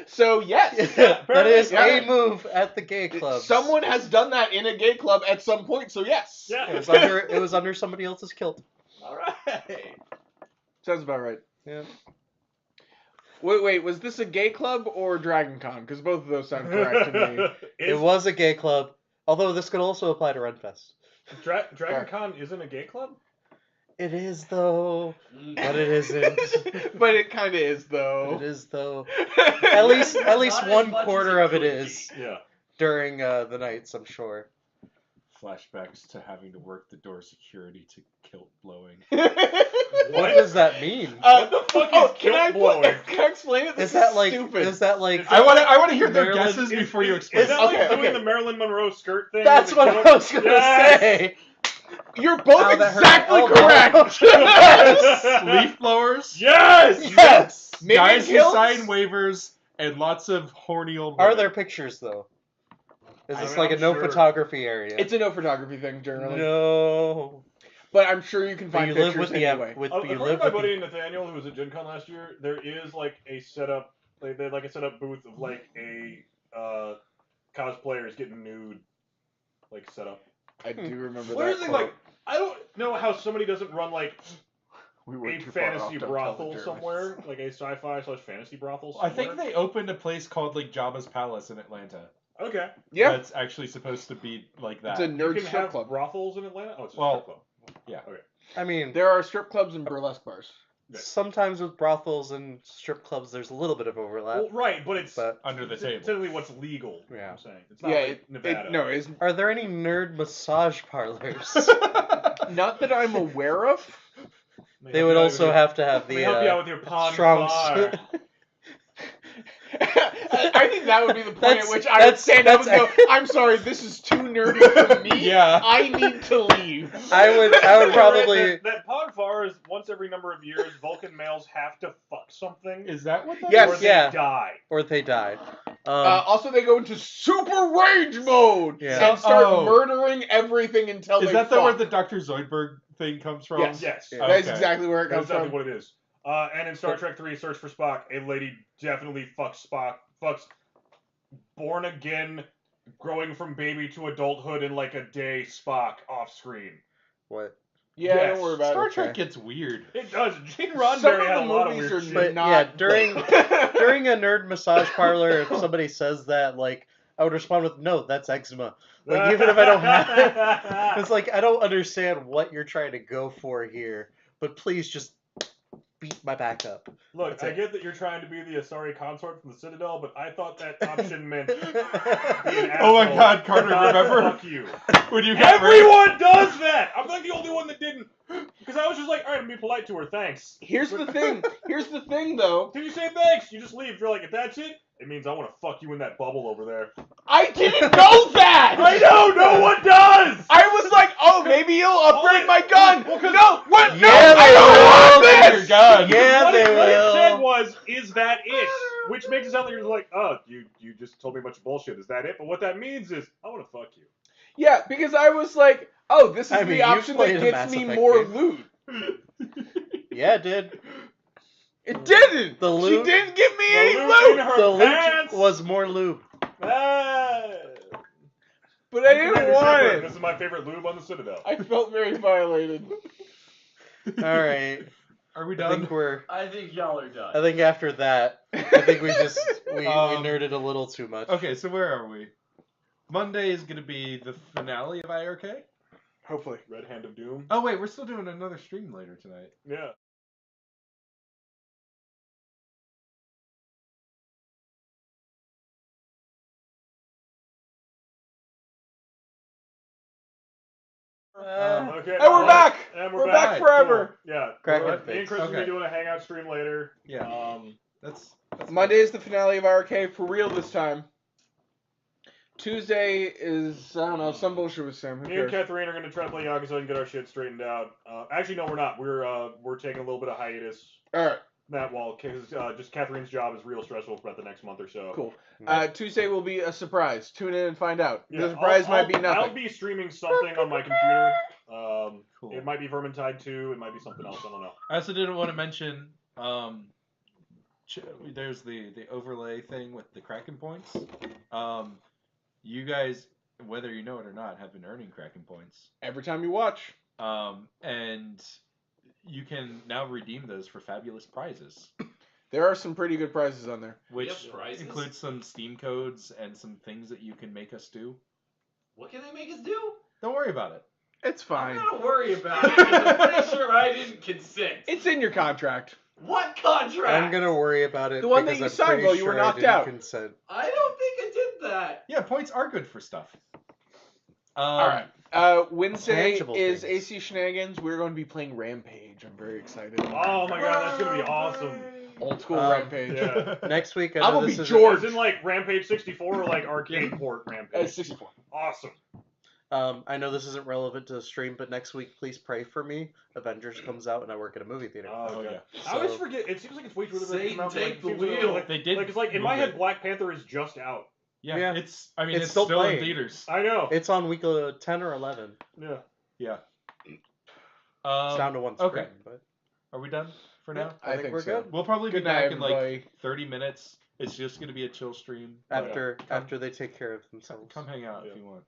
So yes, That is Yeah. a move at the gay club. someone has done that in a gay club at some point. So yes, yeah. It was under somebody else's kilt. All right. sounds about right. Yeah. Wait, was this a gay club or Dragon Con? Because both of those sound correct to me. It was a gay club, although this could also apply to Renfest. Dragon Con isn't a gay club? It is though, but it isn't. But it kind of is though. It is though. At least Not as one much as quarter it of it could is Yeah. during the nights, I'm sure. flashbacks to having to work the door security to kilt blowing. What does that mean? What the fuck is can I kilt blowing? Can I explain it? This Is that like? stupid? Is that like? I want to hear their Maryland- guesses before you explain. Is that Okay, like doing okay. the Marilyn Monroe skirt thing? That's with what the I kilt? was gonna Yes! say. You're both Ow, that hurt exactly my elbow. correct. Leaf blowers, Yes! Yes. Minion guys who kilts? sign waivers, and lots of horny old Are women. there pictures though? Is I this mean, like I'm a no sure. photography area? It's a no photography thing generally, no. but I'm sure you can But find you live pictures with the anyway. with According you to live my with buddy the, Nathaniel, who was at Gen Con last year, there is like a setup, like they had like a setup booth of like a cosplayers getting nude, like setup. I do remember What that. is it quote. like? I don't know how somebody doesn't run like We a went too far off, fantasy don't tell brothel the Germans. somewhere, like a sci-fi/fantasy brothel. I Somewhere. think they opened a place called like Jabba's Palace in Atlanta. Okay. Yeah, That's actually supposed to be like that. it's a You nerd can strip have club. brothels in Atlanta. Oh, it's a Well, strip club. I mean, There are strip clubs and burlesque bars. sometimes with brothels and strip clubs, there's a little bit of overlap. Well, right, but it's But under the it's table. typically what's legal. Yeah. I'm saying it's not Yeah, like Nevada. no, it's are there any nerd massage parlors? not that I'm aware of. They would also have to have They the help you out with your pawn strong. bar. I think that would be the point at That's- which I would stand up and go, that's- "I'm sorry, this is too nerdy for me. Yeah. I need to leave." I would probably. That Podfar is once every number of years, Vulcan males have to fuck something. Is that what that Yes. Or is? they Yeah. die. Or they die. Also, they go into super rage mode Yeah. and start Oh. murdering everything until Is they that fuck. where the Dr. Zoidberg thing comes from? Yes. Yes. Yeah. That is Okay. exactly where it That's comes exactly from. what it is. And in Star Trek 3, Search for Spock, a lady definitely fucks Spock. Fucks born again, growing from baby to adulthood in like a day Spock off screen. What? Yeah, Yes. don't worry about Star it. Trek gets weird. It does. Gene Some Roddenberry of had a the lot of movies weird are shit. But not yeah, during great. during a nerd massage parlor, if somebody says that, like, I would respond with, "No, that's eczema." Like, even if I don't have it, it's like I don't understand what you're trying to go for here, but please just beat my back up. Look, That's I it. get that you're trying to be the Asari consort from the Citadel, but I thought that option meant be an Oh my asshole, God, Carter, not remember? Fuck you. When you got raped? Everyone does that! I'm like the only one that didn't. Because I was just like, alright, I'm being polite to her, thanks. Here's the thing. Here's the thing, though. Did you say thanks? You just leave. You're like, if that's it, it means I want to fuck you in that bubble over there. I didn't know that. I know, no one does! I was like, oh, maybe you'll upgrade my gun. Well, 'cause- No, what? Yeah, no, I don't want Upgrade this. your gun. Yeah, what they it said will. was, is that it? Which makes it sound like you're like, oh, you just told me a bunch of bullshit. Is that it? But what that means is, I want to fuck you. Yeah, because I was like, oh, this is I mean, the you've option played that a gets Mass me Effect more game. loot. Yeah, it did. It didn't. The She loot- didn't give me The any loot loot. in her The loot pants! was more lube. Ah. But I didn't Commander want Shepard, it. This is my favorite lube on the Citadel. I felt very violated. All right. Are we I done? think we're. I think y'all are done. I think after that, I think we just we nerded a little too much. Okay, so where are we? Monday is going to be the finale of IRK? Hopefully. Red Hand of Doom. Oh, wait, we're still doing another stream later tonight. Yeah. Okay. And we're back. And We're back forever. Cool. Yeah. Kraken Me and fix. Chris will Okay. be doing a hangout stream later. Yeah. That's Monday is the finale of RK for real this time. Tuesday is, I don't know, some bullshit with Sam. Who Me and cares? Catherine are gonna try to play Yakuza and get our shit straightened out. Actually, no, we're not. We're taking a little bit of hiatus. Alright, That wall, because just Catherine's job is real stressful for about the next month or so. cool. Tuesday will be a surprise. Tune in and find out. Yeah, The surprise might be I'll nothing. be streaming something on my computer. cool. It might be Vermintide 2. It might be something else. I don't know. I also didn't want to mention, there's the overlay thing with the Kraken points. You guys, whether you know it or not, have been earning Kraken points. Every time you watch. And you can now redeem those for fabulous prizes, There are some pretty good prizes on there. We which have prizes? includes some Steam codes and some things that you can make us do. What can they make us do? Don't worry about it. It's fine. I'm gonna worry about it, 'cause I'm pretty sure I didn't consent. It's in your contract. What contract? I'm gonna worry about it. The one that because you I'm signed pretty while you were sure I knocked didn't out. Consent. I don't think I did that. Yeah, points are good for stuff. Alright. Wednesday tangible is things. AC Shenanigans. We're going to be playing Rampage. I'm very excited. Oh my god, that's gonna be awesome. Old school Rampage. Yeah. Next week, I I'm know gonna this be isn't- George. As in like Rampage 64 or like arcade port Rampage. 64. Awesome. I know this isn't relevant to the stream, but next week, please pray for me. Avengers comes out, and I work at a movie theater. Oh, yeah. I always So- forget. It seems like it's way too early to Satan, come out, but, take like, it the seems like- wheel. Like, They did. Like it's like in move my head, it. Black Panther is just out. Yeah, Yeah. it's It's still still in playing. theaters. I know. It's on week 10 or 11. Yeah. Yeah. It's down to one screen, okay. but Are we done for now? I think we're so. good. We'll probably Good be night, back in like everybody. 30 minutes. It's just gonna be a chill stream. After Come- after they take care of themselves. Come hang out Yeah. if you want.